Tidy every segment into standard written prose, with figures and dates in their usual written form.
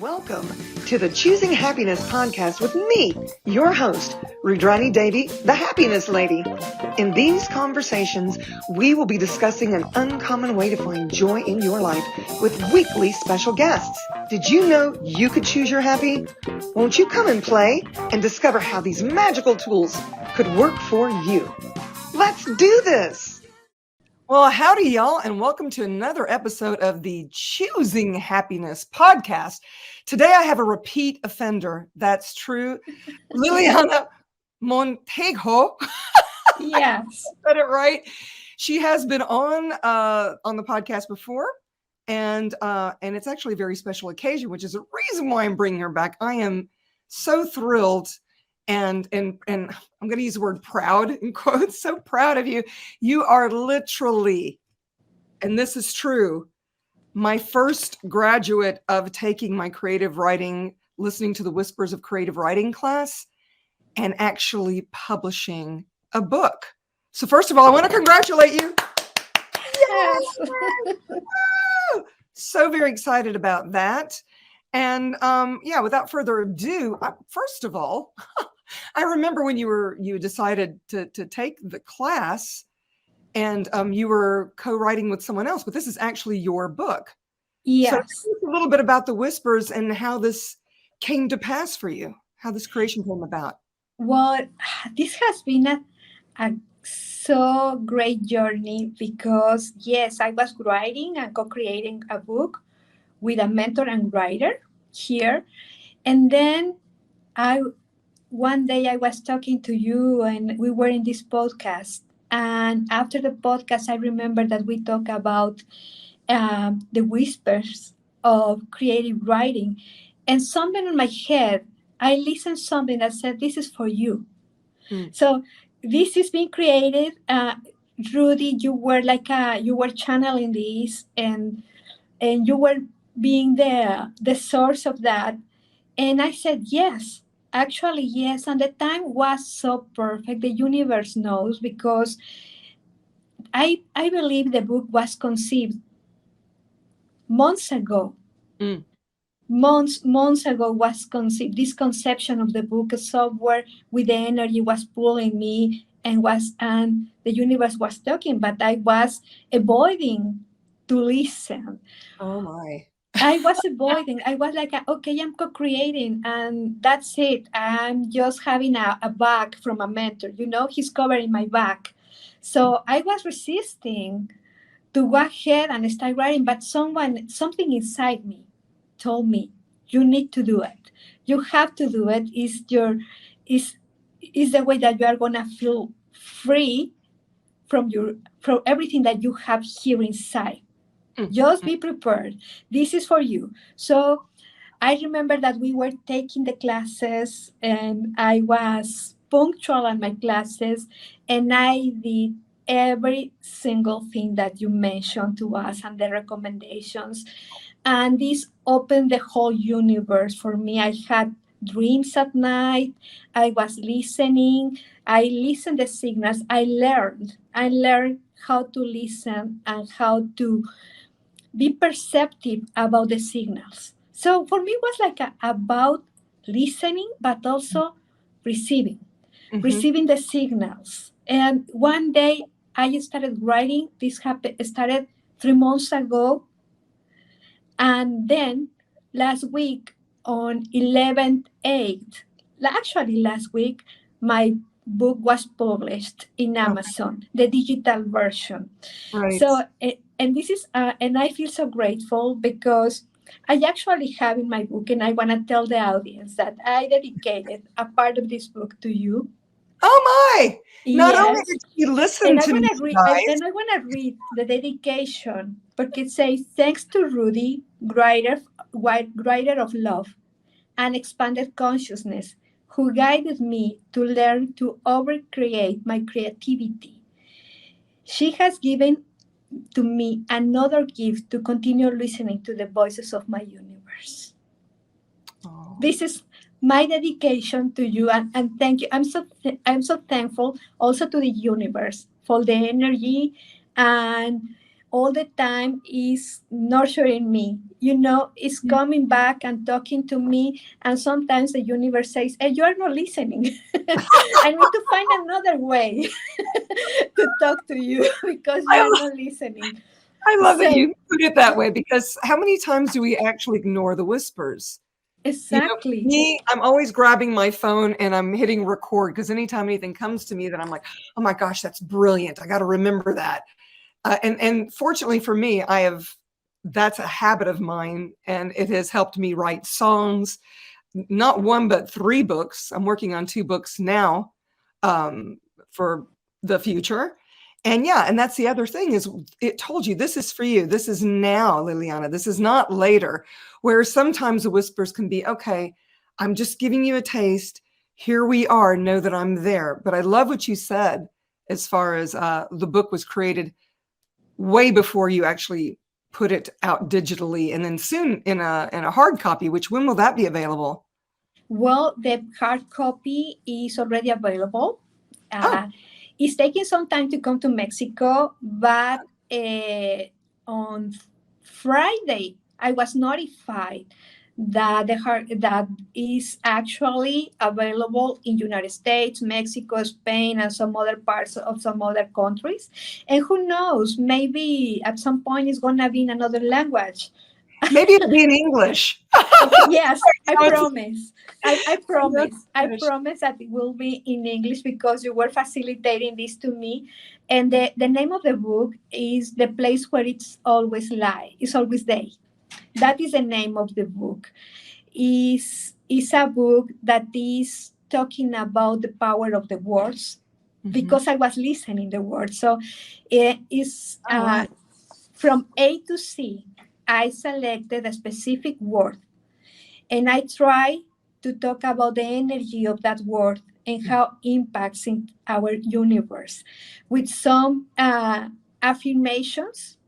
Welcome to the Choosing Happiness podcast with me, your host, Rudrani Devi, the Happiness Lady. In these conversations, we will be discussing an uncommon way to find joy in your life with weekly special guests. Did you know you could choose your happy? Won't you come and play and discover how these magical tools could work for you? Let's do this! Well, howdy, y'all, and welcome to another episode of the Choosing Happiness podcast. Today, I have a repeat offender. That's true. Liliana Montijo. Yes. I said it right. She has been on the podcast before, and it's actually a very special occasion, which is the reason why I'm bringing her back. I am so thrilled. And I'm going to use the word proud in quotes. So proud of you. You are literally, and this is true, my first graduate of taking my creative writing, listening to the Whispers of Creative Writing class, and actually publishing a book. So first of all, I want to congratulate you. Yes. So very excited about that. And without further ado, first of all, I remember when you decided to take the class, and you were co-writing with someone else, but this is actually your book. Yes. So tell us a little bit about the Whispers and how this came to pass for you, how this creation came about. Well, this has been a so great journey because, yes, I was writing and co-creating a book with a mentor and writer here. And then one day I was talking to you and we were in this podcast. And after the podcast, I remember that we talked about the whispers of creative writing. And something in my head, I listened something that said, this is for you. So this is being created. Rudy, you were channeling this and you were being the source of that. And I said, yes, actually, yes. And the time was so perfect. The universe knows because I believe the book was conceived months ago. Months ago was conceived. This conception of the book, somewhere with the energy was pulling me and the universe was talking, but I was avoiding to listen. Oh my. I was avoiding. I was like, okay, I'm co-creating and that's it. I'm just having a back from a mentor. He's covering my back. So I was resisting to go ahead and start writing, but something inside me told me, you need to do it. You have to do it. Is the way that you are gonna feel free from everything that you have here inside. Just be prepared. This is for you. So I remember that we were taking the classes and I was punctual on my classes and I did every single thing that you mentioned to us and the recommendations. And this opened the whole universe for me. I had dreams at night. I was listening. I listened the signals. I learned how to listen and how to be perceptive about the signals. So for me, it was like about listening, but also receiving the signals. And one day I started writing. This started 3 months ago. And then last week on 11/8, actually last week, my book was published in Amazon, the digital version. Right. So, and this is, and I feel so grateful because I actually have in my book, and I want to tell the audience that I dedicated a part of this book to you. Oh my! Not Yes. only did you listen to me, guys. And I want to read the dedication because it says, thanks to Rudy, writer of love and expanded consciousness, who guided me to learn to overcreate my creativity. She has given to me another gift to continue listening to the voices of my universe. Oh. This is my dedication to you, and thank you. I'm so thankful also to the universe for the energy and all the time is nurturing me. You know, it's coming back and talking to me. And sometimes the universe says, hey, you are not listening. I need to find another way to talk to you because you I, are lo- not listening. I love that So, you put it that way, because how many times do we actually ignore the whispers? You know, exactly. me, I'm always grabbing my phone and I'm hitting record, because anytime anything comes to me that I'm like, oh my gosh, that's brilliant. I got to remember that. And fortunately for me, that's a habit of mine, and it has helped me write songs, not one, but 3 books. I'm working on 2 books now, for the future. And yeah, and that's the other thing, is it told you, this is for you. This is now, Liliana. This is not later. Where sometimes the whispers can be, okay, I'm just giving you a taste. Here we are. Know that I'm there. But I love what you said as far as the book was created way before you actually put it out digitally, and then soon in a hard copy. Which, when will that be available? Well, the hard copy is already available. Oh, Uh, it's taking some time to come to Mexico, but on Friday, I was notified that the hard that is actually available in United States, Mexico, Spain, and some other parts of some other countries. And who knows, maybe at some point it's gonna be in another language. maybe it'll be in English. Yes, I No, it's promise. I not promise. I English. promise that it will be in English because you were facilitating this to me. And the name of the book is The Place Where It's Always Light. It's always day. That is the name of the book. Is a book that is talking about the power of the words Mhm. because I was listening the words. So it is Oh, wow. from A to C. I selected a specific word and I try to talk about the energy of that word and how it impacts in our universe with some affirmations.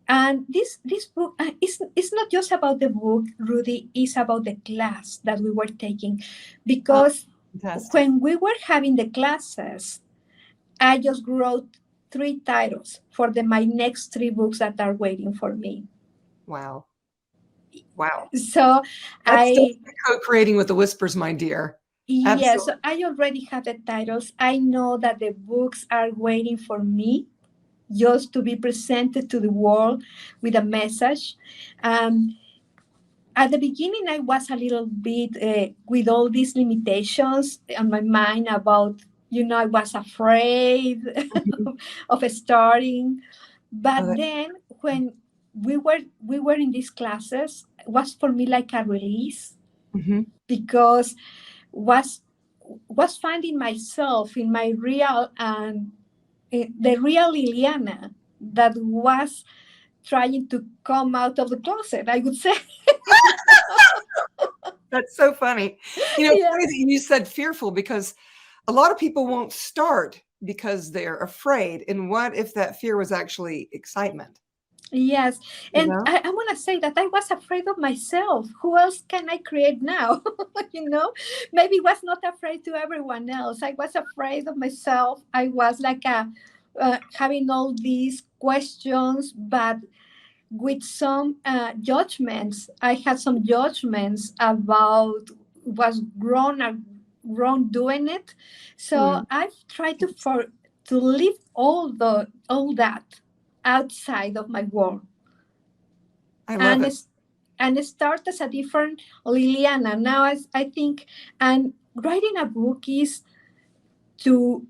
And this book is not just about the book, Rudy, it's about the class that we were taking. Oh, Because fantastic. when we were having the classes, I just wrote 3 titles for my next 3 books that are waiting for me. Wow. Wow. So That's I definitely co-creating with the whispers, my dear. Yes, Absolutely. I already have the titles. I know that the books are waiting for me just to be presented to the world with a message. Um, at the beginning, I was a little bit with all these limitations on my mind about, I was afraid Mhm. of starting. But Oh, that, then when we were in these classes, it was for me like a release mhm. because was was finding myself in my real and the real Liliana that was trying to come out of the closet, I would say. That's so funny. It's Yeah. funny that you said fearful, because a lot of people won't start because they're afraid. And what if that fear was actually excitement? Yes. You And know? I want to say that I was afraid of myself. Who else can I create now? Maybe was not afraid to everyone else. I was afraid of myself. I was like having all these questions, but with some judgments. I had some judgments about was wrong or wrong doing it. So Hmm. I've tried to leave all that outside of my world I love and it. start as a different Liliana. Now I think and writing a book to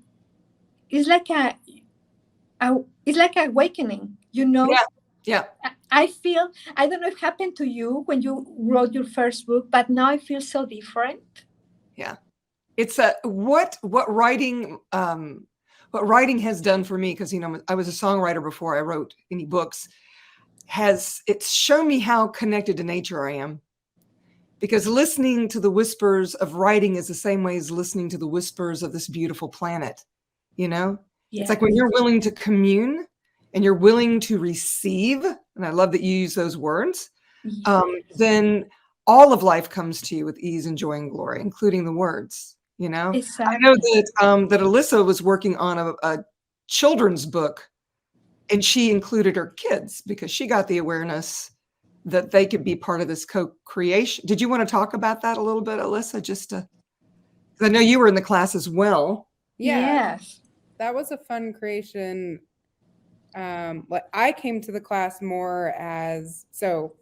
is like it's like awakening. Yeah. Yeah. I feel, I don't know if it happened to you when you wrote your first book, but now I feel so different. Yeah. It's a what writing has done for me, because I was a songwriter before I wrote any books. It's shown me how connected to nature I am, because listening to the whispers of writing is the same way as listening to the whispers of this beautiful planet. you know it's like when Yes. you're willing to commune and you're willing to receive, and I love that you use those words, then all of life comes to you with ease and joy and glory, including the words. I know Exactly. that Alyssa was working on a children's book And she included her kids because she got the awareness that they could be part of this co-creation. Did you want to talk about that a little bit, Alyssa? Just to, 'cause I know you were in the class as well. Yeah, Yes. that was a fun creation. Like I came to the class more as, so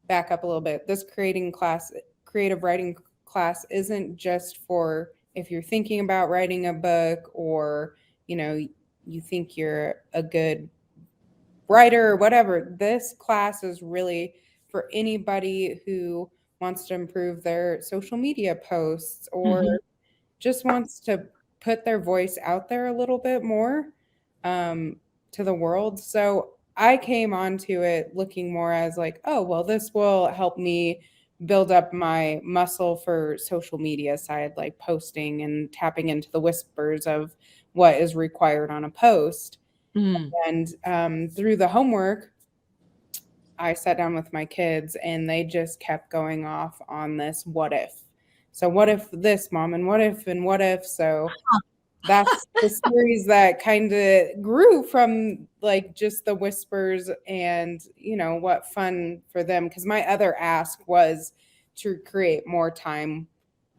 back up a little bit. This creative writing class isn't just for if you're thinking about writing a book, or you think you're a good writer or whatever. This class is really for anybody who wants to improve their social media posts, or just wants to put their voice out there a little bit more, um, to the world. So I came onto it looking more as like, oh, well, this will help me build up my muscle for social media side, like posting and tapping into the whispers of what is required on a post. Mm. And through the homework, I sat down with my kids and they just kept going off on this what if. So, what if this, mom, and what if, and what if? So, that's the series that kind of grew from like just the whispers, and what fun for them, because my other ask was to create more time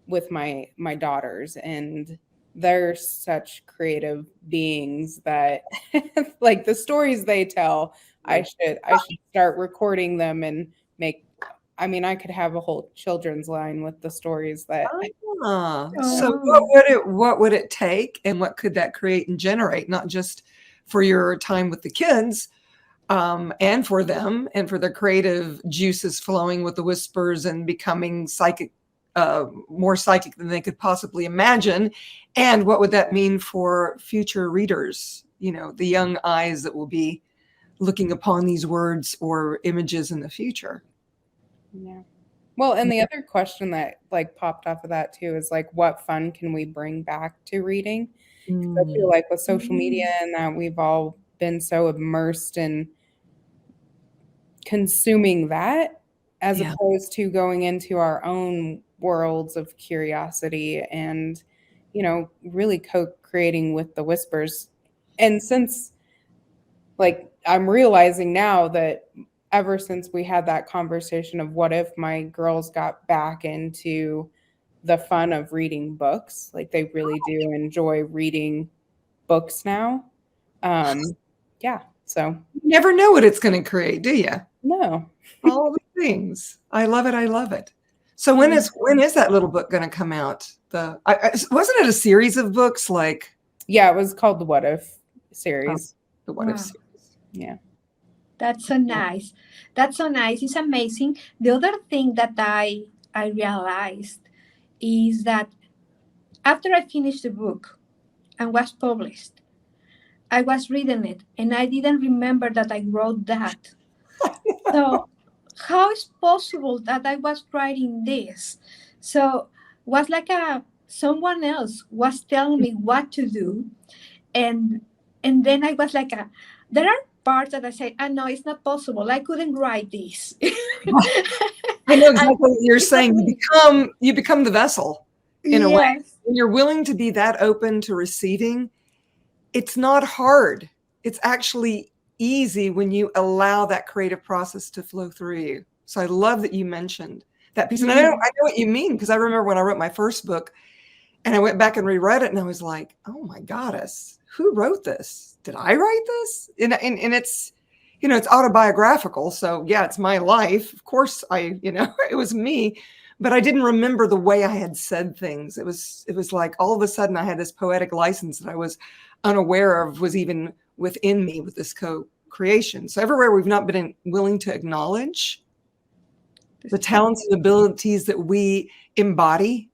with my daughters, and they're such creative beings that like the stories they tell, I should start recording them and make, I mean, I could have a whole children's line with the stories that So Oh. what would it take, and what could that create and generate, not just for your time with the kids, and for them and for their creative juices flowing with the whispers and becoming psychic, more psychic than they could possibly imagine. And what would that mean for future readers, the young eyes that will be looking upon these words or images in the future? yeah. Well, and the other question that like popped off of that too is like, what fun can we bring back to reading? Because I feel Mm, like with social media Mm. and that we've all been so immersed in consuming that, as yeah. opposed to going into our own worlds of curiosity and, really co-creating with the whispers. And since like I'm realizing now that ever since we had that conversation of what if, my girls got back into the fun of reading books, like they really do enjoy reading books now. Yeah, so You never know what it's going to create, do you? no. All the things. I love it. I love it. So Yeah. when is that little book going to come out? Wasn't it a series of books like Yeah, it was called the What If oh, series. the What If Wow. series? Yeah. That's so nice. That's so nice. It's amazing. The other thing that I realized is that after I finished the book and was published, I was reading it and I didn't remember that I wrote that. So how is possible that I was writing this? So was like a someone else was telling me what to do, and then I was like there are parts that I say, oh no, it's not possible. I couldn't write this. I know exactly And what you're it's not saying. me. You become the vessel in a way. Yes. When you're willing to be that open to receiving, it's not hard. It's actually easy when you allow that creative process to flow through you. So I love that you mentioned that piece. And I Mhm. know what you mean, because I remember when I wrote my first book and I went back and reread it and I was like, oh my goddess, who wrote this? Did I write this? And it's, it's autobiographical. So yeah, it's my life. Of course it was me, but I didn't remember the way I had said things. It was like all of a sudden I had this poetic license that I was unaware of was even within me with this co-creation. So everywhere we've not been willing to acknowledge the talents and abilities that we embody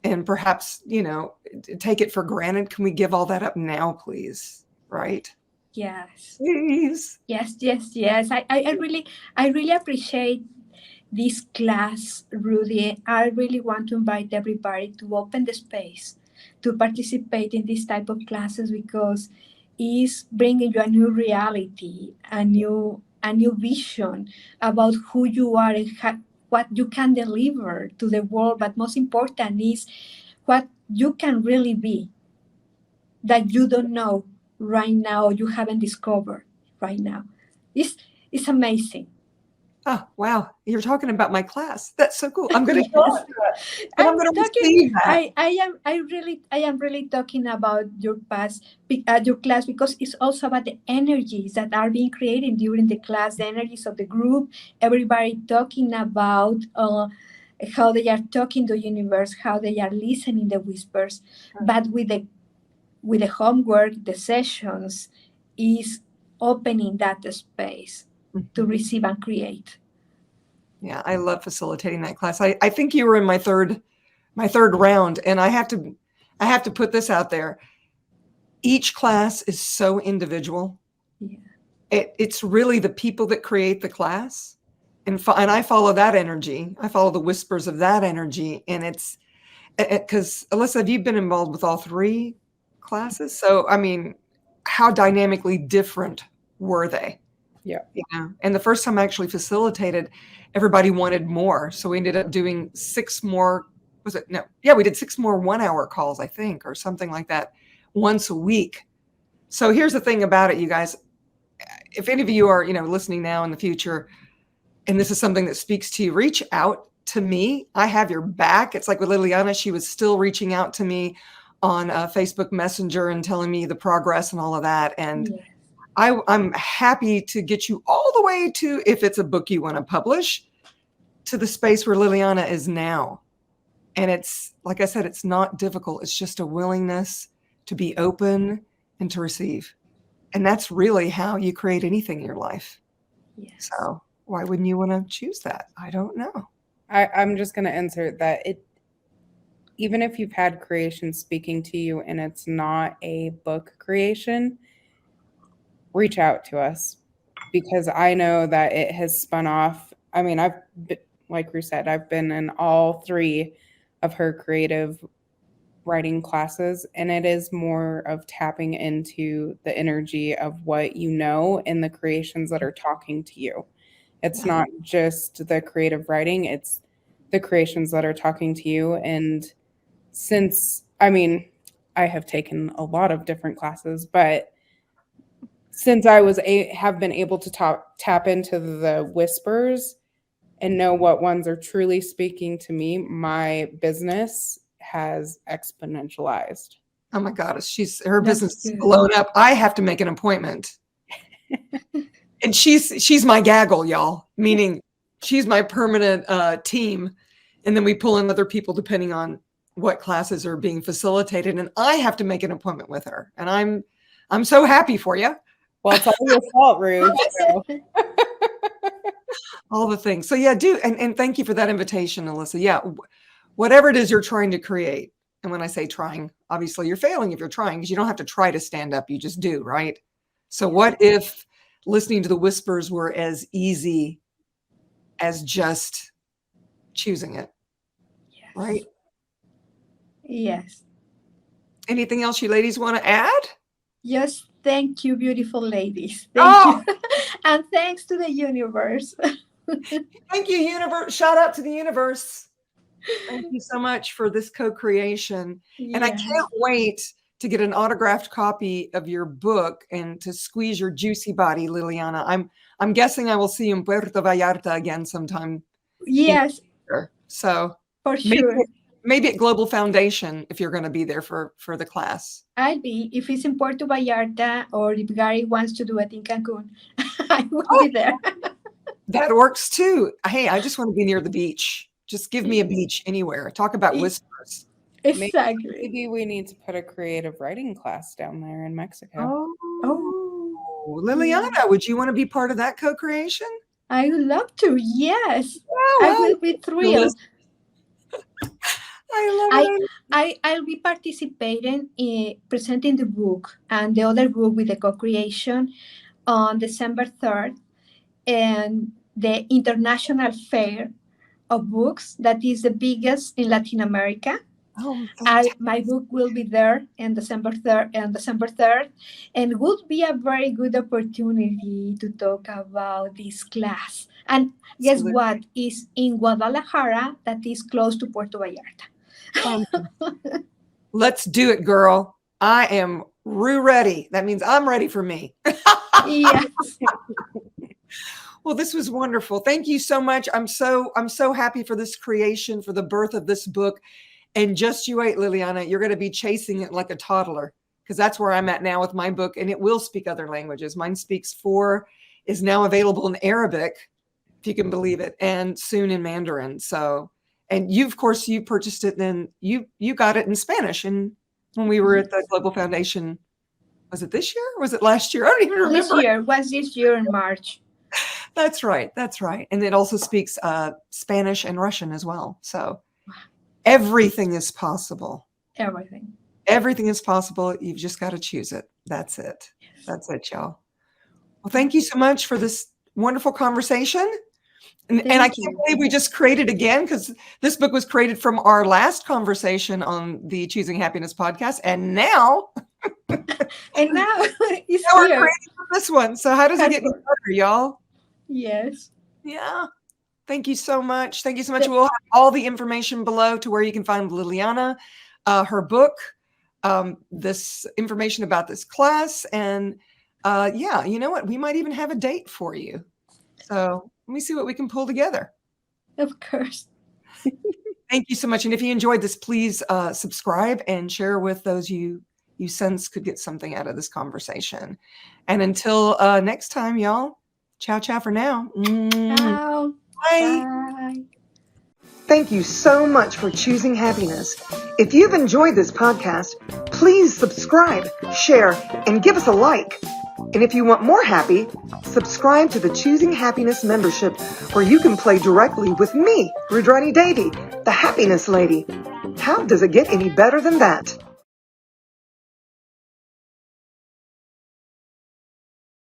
and perhaps, take it for granted. Can we give all that up now, please? Right? Yes. Please. Yes, yes, yes. I really appreciate this class, Rudy. I really want to invite everybody to open the space to participate in this type of classes because it's bringing you a new reality, a new vision about who you are and what you can deliver to the world. But most important is what you can really be that you don't know right now, you haven't discovered. right now. It's, it's amazing. Oh, wow. You're talking about my class. That's so cool. I'm going to go Yes. into that, and I'm I'm going to talking. receive that. I am really talking about your past, your class, because it's also about the energies that are being created during the class, the energies of the group. Everybody talking about how they are talking to universe, how they are listening the whispers, but with the homework, the sessions is opening that space to Mhm. receive and create. Yeah, I love facilitating that class. I think you were in my third round, and I have to put this out there. Each class is so individual. Yeah. It's really the people that create the class, and I follow that energy. I follow the whispers of that energy, and it's because Alyssa, have you been involved with all three classes? So I mean, how dynamically different were they? Yeah. Yeah. And the first time I actually facilitated, everybody wanted more. So we ended up doing six more. Was it? No. Yeah, we did six more 1 hour calls, I think, or something like that, once a week. So here's the thing about it, you guys. If any of you are, listening now in the future, and this is something that speaks to you, reach out to me. I have your back. It's like with Liliana, she was still reaching out to me on Facebook Messenger and telling me the progress and all of that. And Yeah. I'm happy to get you all the way to, if it's a book you want to publish, to the space where Liliana is now. And it's, like I said, it's not difficult. It's just a willingness to be open and to receive. And that's really how you create anything in your life. Yes. So why wouldn't you want to choose that? I don't know. I'm just going to insert that even if you've had creation speaking to you and it's not a book creation, reach out to us, because I know that it has spun off. I mean, like Ru said, I've been in all three of her creative writing classes, and it is more of tapping into the energy of what you know in the creations that are talking to you. It's Yeah. not just the creative writing, it's the creations that are talking to you. And since, I mean, I have taken a lot of different classes, but since have been able to tap into the whispers and know what ones are truly speaking to me, my business has exponentialized. Oh my God, her That's business is good. blown up. I have to make an appointment. And she's my gaggle, y'all. Meaning she's my permanent team. And then we pull in other people depending on what classes are being facilitated. And I have to make an appointment with her. And I'm so happy for you. Well, it's all your fault, Ruth. So. All the things. So yeah, and thank you for that invitation, Alyssa. Yeah, whatever it is you're trying to create. And when I say trying, obviously you're failing if you're trying, because you don't have to try to stand up, you just do, right? So what if listening to the whispers were as easy as just choosing it, Yes. right? Yes. Anything else you ladies want to add? Just thank you, beautiful ladies. Thank Oh, you. And thanks to the universe. thank you, universe. Shout out to the universe. Thank you so much for this co-creation. And I Yes. can't wait to get an autographed copy of your book and to squeeze your juicy body, Liliana. I'm guessing I will see you in Puerto Vallarta again sometime in the Yes, future. So for maybe sure. maybe at Global Foundation if you're going to be there for the class. I'll be, if it's in Puerto Vallarta or if Gary wants to do it in Cancun, I will Oh, be there. that works too. Hey, I just want to be near the beach. Just give me a beach anywhere. Talk about whispers. Exactly. Maybe we need to put a creative writing class down there in Mexico. Oh, Oh, Liliana, would you want to be part of that co-creation? I would love to. Yes, Oh, I well, will be thrilled. I love I, it. I'll be participating in presenting the book and the other book with the co-creation on December 3rd and the International Fair of Books that is the biggest in Latin America. Oh, fantastic. My book will be there on December 3rd, and would be a very good opportunity to talk about this class. And guess Absolutely. what? Is in Guadalajara, that is close to Puerto Vallarta. Let's do it, girl. I am ready. That means I'm ready for me. Yes. Well, this was wonderful. Thank you so much. I'm so happy for this creation, for the birth of this book. And just you wait, Liliana, you're going to be chasing it like a toddler, because that's where I'm at now with my book, and it will speak other languages. Mine speaks 4, is now available in Arabic, if you can believe it, and soon in Mandarin. So, and you, of course, you purchased it, then you got it in Spanish. And when we were at the Global Foundation, was it this year or was it last year? I don't even remember. This year in March. That's right. That's right. And it also speaks Spanish and Russian as well. So everything is possible. Everything is possible. You've just got to choose it. That's it. That's it, y'all. Well, thank you so much for this wonderful conversation. And I can't believe we just created again, because this book was created from our last conversation on the Choosing Happiness podcast. And now, it's we're here. creating this one. So how does it get better, y'all? Yes. Yeah. Thank you so much. Thank you so much. We'll have all the information below to where you can find Liliana, her book, this information about this class. And yeah, you know what? We might even have a date for you. So let me see what we can pull together. Of course. Thank you so much. And if you enjoyed this, please subscribe and share with those you sense could get something out of this conversation. And until next time, y'all, ciao, ciao for now. Ciao. Bye. Bye. Thank you so much for choosing happiness. If you've enjoyed this podcast, please subscribe, share, and give us a like. And if you want more happy, subscribe to the Choosing Happiness membership, where you can play directly with me, Rudrani Devi, the Happiness Lady. How does it get any better than that?